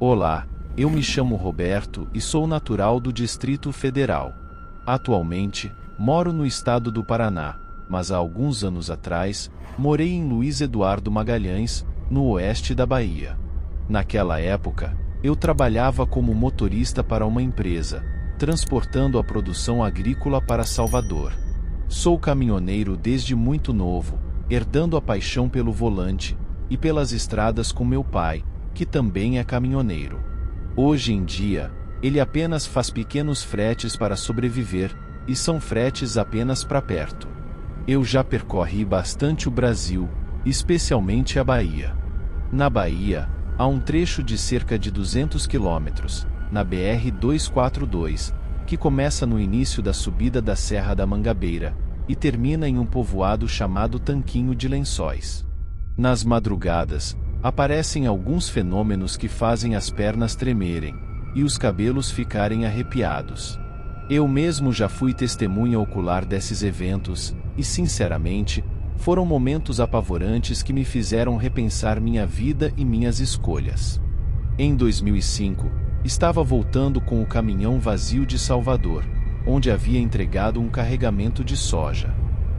Olá, eu me chamo Roberto e sou natural do Distrito Federal. Atualmente, moro no estado do Paraná, mas há alguns anos atrás, morei em Luiz Eduardo Magalhães, no oeste da Bahia. Naquela época, eu trabalhava como motorista para uma empresa, transportando a produção agrícola para Salvador. Sou caminhoneiro desde muito novo, herdando a paixão pelo volante e pelas estradas com meu pai, que também é caminhoneiro. Hoje em dia, ele apenas faz pequenos fretes para sobreviver, e são fretes apenas para perto. Eu já percorri bastante o Brasil, especialmente a Bahia. Na Bahia, há um trecho de cerca de 200 quilômetros, na BR-242, que começa no início da subida da Serra da Mangabeira, e termina em um povoado chamado Tanquinho de Lençóis. Nas madrugadas, aparecem alguns fenômenos que fazem as pernas tremerem, e os cabelos ficarem arrepiados. Eu mesmo já fui testemunha ocular desses eventos, e sinceramente, foram momentos apavorantes que me fizeram repensar minha vida e minhas escolhas. Em 2005, estava voltando com o caminhão vazio de Salvador, onde havia entregado um carregamento de soja.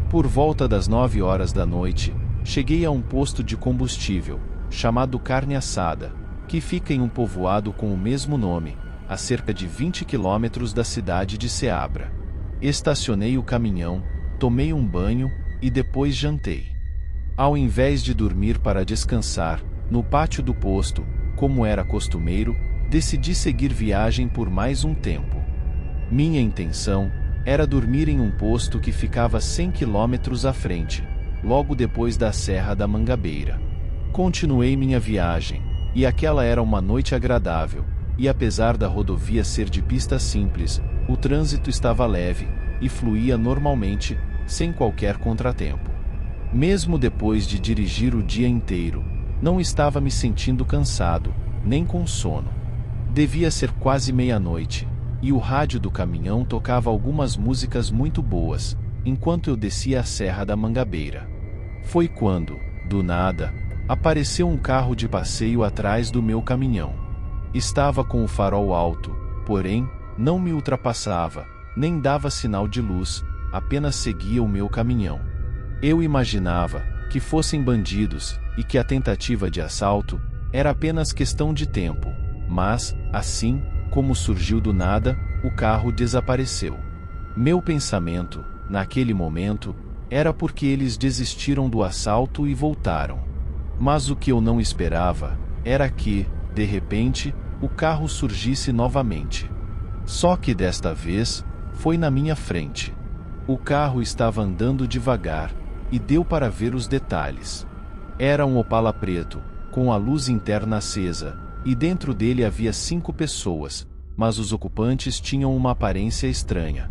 Por volta das 9 horas da noite, cheguei a um posto de combustível, chamado Carne Assada, que fica em um povoado com o mesmo nome, a cerca de 20 quilômetros da cidade de Ceabra. Estacionei o caminhão, tomei um banho e depois jantei. Ao invés de dormir para descansar, no pátio do posto, como era costumeiro, decidi seguir viagem por mais um tempo. Minha intenção era dormir em um posto que ficava 100 quilômetros à frente, logo depois da Serra da Mangabeira. Continuei minha viagem, e aquela era uma noite agradável, e apesar da rodovia ser de pista simples, o trânsito estava leve, e fluía normalmente, sem qualquer contratempo. Mesmo depois de dirigir o dia inteiro, não estava me sentindo cansado, nem com sono. Devia ser quase meia-noite, e o rádio do caminhão tocava algumas músicas muito boas, enquanto eu descia a Serra da Mangabeira. Foi quando, do nada, apareceu um carro de passeio atrás do meu caminhão. Estava com o farol alto, porém, não me ultrapassava, nem dava sinal de luz, apenas seguia o meu caminhão. Eu imaginava que fossem bandidos e que a tentativa de assalto era apenas questão de tempo, mas, assim, como surgiu do nada, o carro desapareceu. Meu pensamento, naquele momento, era porque eles desistiram do assalto e voltaram. Mas o que eu não esperava era que, de repente, o carro surgisse novamente. Só que desta vez, foi na minha frente. O carro estava andando devagar, e deu para ver os detalhes. Era um Opala preto, com a luz interna acesa, e dentro dele havia 5 pessoas, mas os ocupantes tinham uma aparência estranha.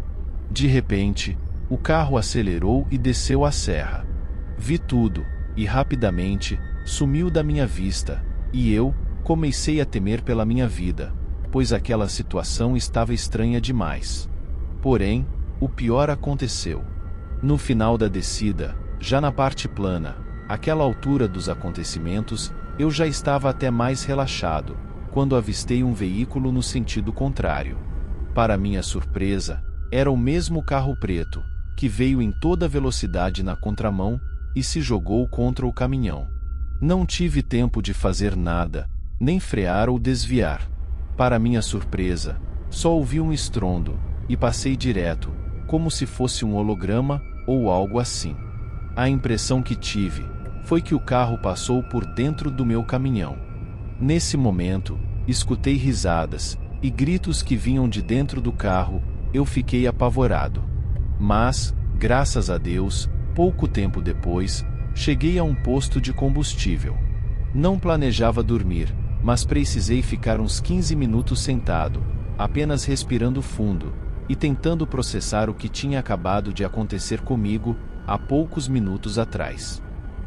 De repente, o carro acelerou e desceu a serra. Vi tudo, e rapidamente, sumiu da minha vista, e eu comecei a temer pela minha vida, pois aquela situação estava estranha demais. Porém, o pior aconteceu. No final da descida, já na parte plana, àquela altura dos acontecimentos, eu já estava até mais relaxado, quando avistei um veículo no sentido contrário. Para minha surpresa, era o mesmo carro preto, que veio em toda velocidade na contramão e se jogou contra o caminhão. Não tive tempo de fazer nada, nem frear ou desviar. Para minha surpresa, só ouvi um estrondo, e passei direto, como se fosse um holograma, ou algo assim. A impressão que tive foi que o carro passou por dentro do meu caminhão. Nesse momento, escutei risadas e gritos que vinham de dentro do carro. Eu fiquei apavorado. Mas, graças a Deus, pouco tempo depois, cheguei a um posto de combustível. Não planejava dormir, mas precisei ficar uns 15 minutos sentado, apenas respirando fundo, e tentando processar o que tinha acabado de acontecer comigo, há poucos minutos atrás.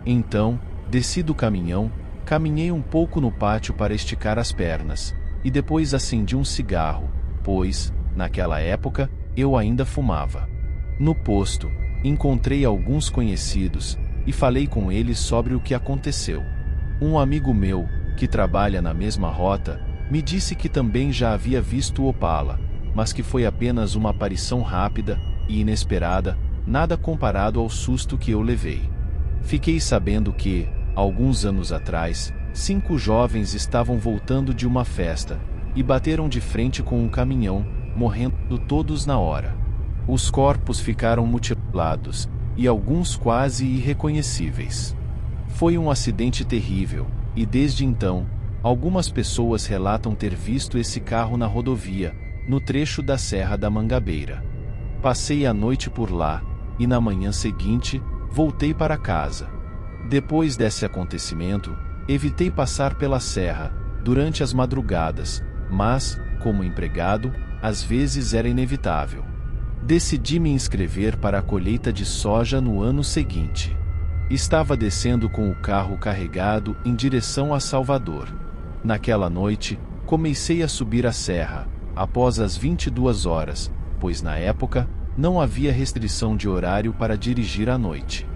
Então, desci do caminhão, caminhei um pouco no pátio para esticar as pernas, e depois acendi um cigarro, pois, naquela época, eu ainda fumava. No posto, encontrei alguns conhecidos, e falei com eles sobre o que aconteceu. Um amigo meu, que trabalha na mesma rota, me disse que também já havia visto o Opala, mas que foi apenas uma aparição rápida e inesperada, nada comparado ao susto que eu levei. Fiquei sabendo que, alguns anos atrás, 5 jovens estavam voltando de uma festa, e bateram de frente com um caminhão, morrendo todos na hora. Os corpos ficaram mutilados, e alguns quase irreconhecíveis. Foi um acidente terrível, e desde então, algumas pessoas relatam ter visto esse carro na rodovia, no trecho da Serra da Mangabeira. Passei a noite por lá, e na manhã seguinte, voltei para casa. Depois desse acontecimento, evitei passar pela serra, durante as madrugadas, mas, como empregado, às vezes era inevitável. Decidi me inscrever para a colheita de soja no ano seguinte. Estava descendo com o carro carregado em direção a Salvador. Naquela noite, comecei a subir a serra, após as 22 horas, pois na época, não havia restrição de horário para dirigir à noite.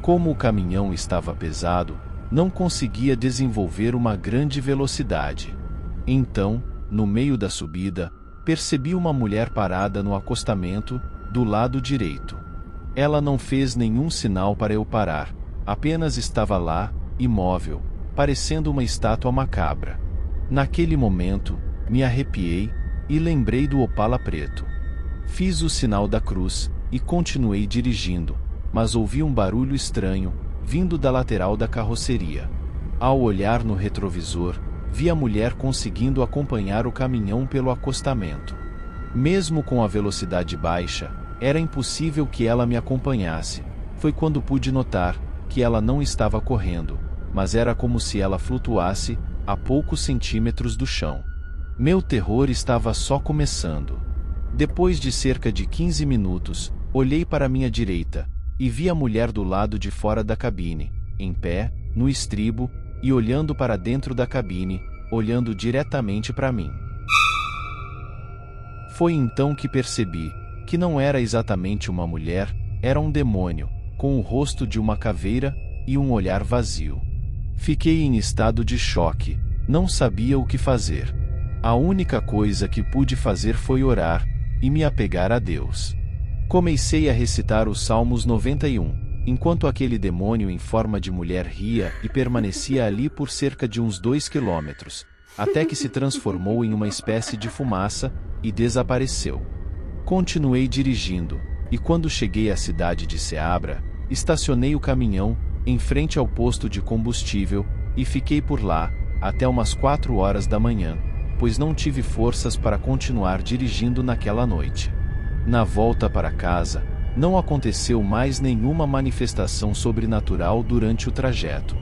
Como o caminhão estava pesado, não conseguia desenvolver uma grande velocidade. Então, no meio da subida, percebi uma mulher parada no acostamento, do lado direito. Ela não fez nenhum sinal para eu parar, apenas estava lá, imóvel, parecendo uma estátua macabra. Naquele momento, me arrepiei, e lembrei do Opala preto. Fiz o sinal da cruz, e continuei dirigindo, mas ouvi um barulho estranho, vindo da lateral da carroceria. Ao olhar no retrovisor, vi a mulher conseguindo acompanhar o caminhão pelo acostamento. Mesmo com a velocidade baixa, era impossível que ela me acompanhasse. Foi quando pude notar que ela não estava correndo, mas era como se ela flutuasse, a poucos centímetros do chão. Meu terror estava só começando. Depois de cerca de 15 minutos, olhei para minha direita, e vi a mulher do lado de fora da cabine, em pé, no estribo, e olhando para dentro da cabine, olhando diretamente para mim. Foi então que percebi que não era exatamente uma mulher, era um demônio, com o rosto de uma caveira e um olhar vazio. Fiquei em estado de choque, não sabia o que fazer. A única coisa que pude fazer foi orar e me apegar a Deus. Comecei a recitar os Salmos 91, enquanto aquele demônio em forma de mulher ria e permanecia ali por cerca de uns 2 quilômetros, até que se transformou em uma espécie de fumaça e desapareceu. Continuei dirigindo, e quando cheguei à cidade de Ceabra, estacionei o caminhão em frente ao posto de combustível e fiquei por lá até umas 4 horas da manhã, pois não tive forças para continuar dirigindo naquela noite. Na volta para casa, não aconteceu mais nenhuma manifestação sobrenatural durante o trajeto.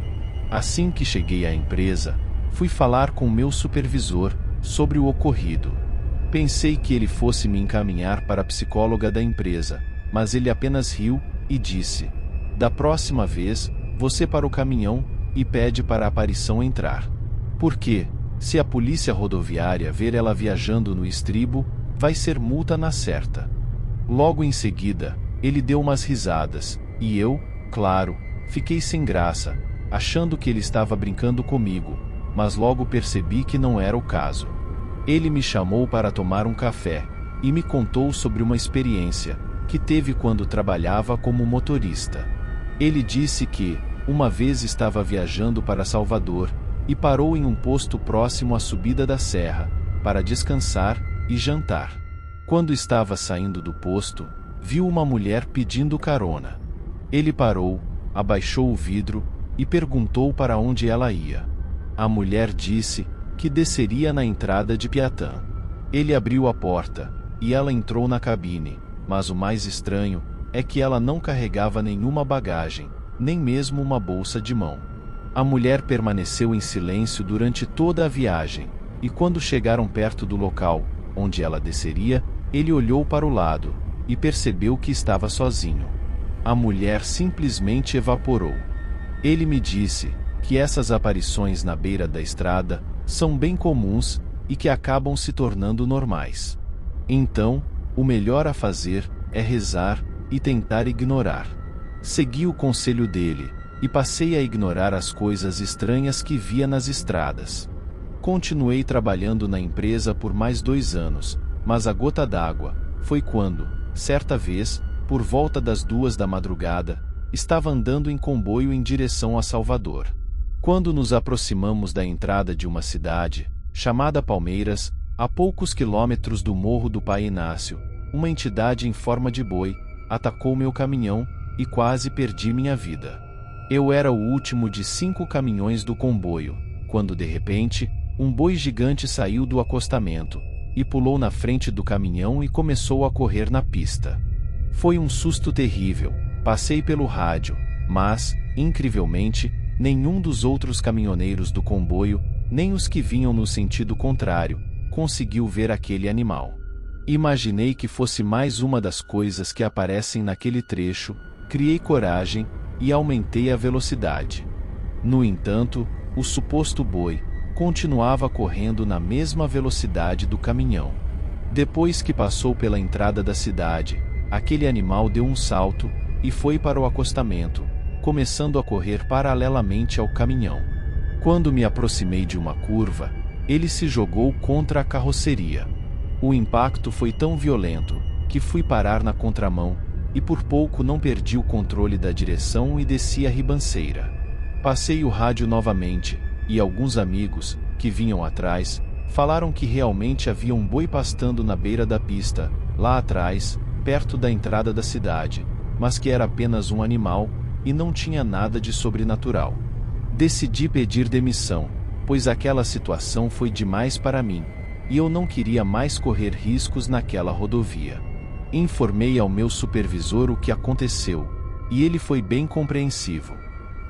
Assim que cheguei à empresa, fui falar com meu supervisor sobre o ocorrido. Pensei que ele fosse me encaminhar para a psicóloga da empresa, mas ele apenas riu e disse: "Da próxima vez, você para o caminhão e pede para a aparição entrar. Porque, se a polícia rodoviária ver ela viajando no estribo, vai ser multa na certa." Logo em seguida, ele deu umas risadas, e eu, claro, fiquei sem graça, achando que ele estava brincando comigo, mas logo percebi que não era o caso. Ele me chamou para tomar um café, e me contou sobre uma experiência que teve quando trabalhava como motorista. Ele disse que, uma vez estava viajando para Salvador, e parou em um posto próximo à subida da serra, para descansar e jantar. Quando estava saindo do posto, viu uma mulher pedindo carona. Ele parou, abaixou o vidro, e perguntou para onde ela ia. A mulher disse que desceria na entrada de Piatã. Ele abriu a porta, e ela entrou na cabine, mas o mais estranho é que ela não carregava nenhuma bagagem, nem mesmo uma bolsa de mão. A mulher permaneceu em silêncio durante toda a viagem, e quando chegaram perto do local onde ela desceria, ele olhou para o lado, e percebeu que estava sozinho. A mulher simplesmente evaporou. Ele me disse que essas aparições na beira da estrada são bem comuns, e que acabam se tornando normais. Então, o melhor a fazer é rezar e tentar ignorar. Segui o conselho dele e passei a ignorar as coisas estranhas que via nas estradas. Continuei trabalhando na empresa por mais 2 anos, mas a gota d'água foi quando, certa vez, por volta das 2 da madrugada, estava andando em comboio em direção a Salvador. Quando nos aproximamos da entrada de uma cidade, chamada Palmeiras, a poucos quilômetros do Morro do Pai Inácio, uma entidade em forma de boi atacou meu caminhão e quase perdi minha vida. Eu era o último de 5 caminhões do comboio, quando de repente, um boi gigante saiu do acostamento e pulou na frente do caminhão e começou a correr na pista. Foi um susto terrível. Passei pelo rádio, mas, incrivelmente, nenhum dos outros caminhoneiros do comboio, nem os que vinham no sentido contrário, conseguiu ver aquele animal. Imaginei que fosse mais uma das coisas que aparecem naquele trecho, criei coragem e aumentei a velocidade. No entanto, o suposto boi continuava correndo na mesma velocidade do caminhão. Depois que passou pela entrada da cidade, aquele animal deu um salto e foi para o acostamento, começando a correr paralelamente ao caminhão. Quando me aproximei de uma curva, ele se jogou contra a carroceria. O impacto foi tão violento que fui parar na contramão e por pouco não perdi o controle da direção e desci a ribanceira. Passei o rádio novamente e alguns amigos, que vinham atrás, falaram que realmente havia um boi pastando na beira da pista, lá atrás, perto da entrada da cidade, mas que era apenas um animal e não tinha nada de sobrenatural. Decidi pedir demissão, pois aquela situação foi demais para mim, e eu não queria mais correr riscos naquela rodovia. Informei ao meu supervisor o que aconteceu, e ele foi bem compreensivo.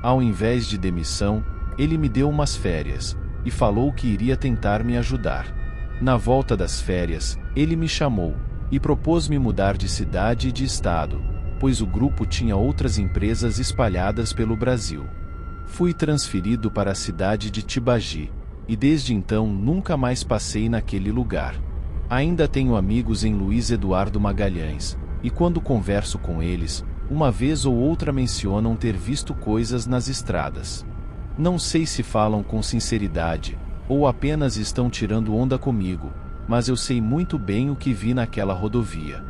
Ao invés de demissão, ele me deu umas férias, e falou que iria tentar me ajudar. Na volta das férias, ele me chamou, e propôs-me mudar de cidade e de estado, pois o grupo tinha outras empresas espalhadas pelo Brasil. Fui transferido para a cidade de Tibagi, e desde então nunca mais passei naquele lugar. Ainda tenho amigos em Luiz Eduardo Magalhães, e quando converso com eles, uma vez ou outra mencionam ter visto coisas nas estradas. Não sei se falam com sinceridade, ou apenas estão tirando onda comigo, mas eu sei muito bem o que vi naquela rodovia.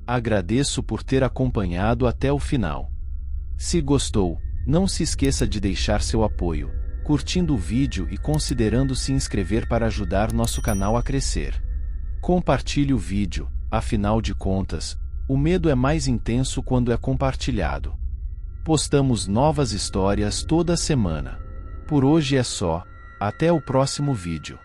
Agradeço por ter acompanhado até o final. Se gostou, não se esqueça de deixar seu apoio, curtindo o vídeo e considerando se inscrever para ajudar nosso canal a crescer. Compartilhe o vídeo, afinal de contas, o medo é mais intenso quando é compartilhado. Postamos novas histórias toda semana. Por hoje é só, até o próximo vídeo.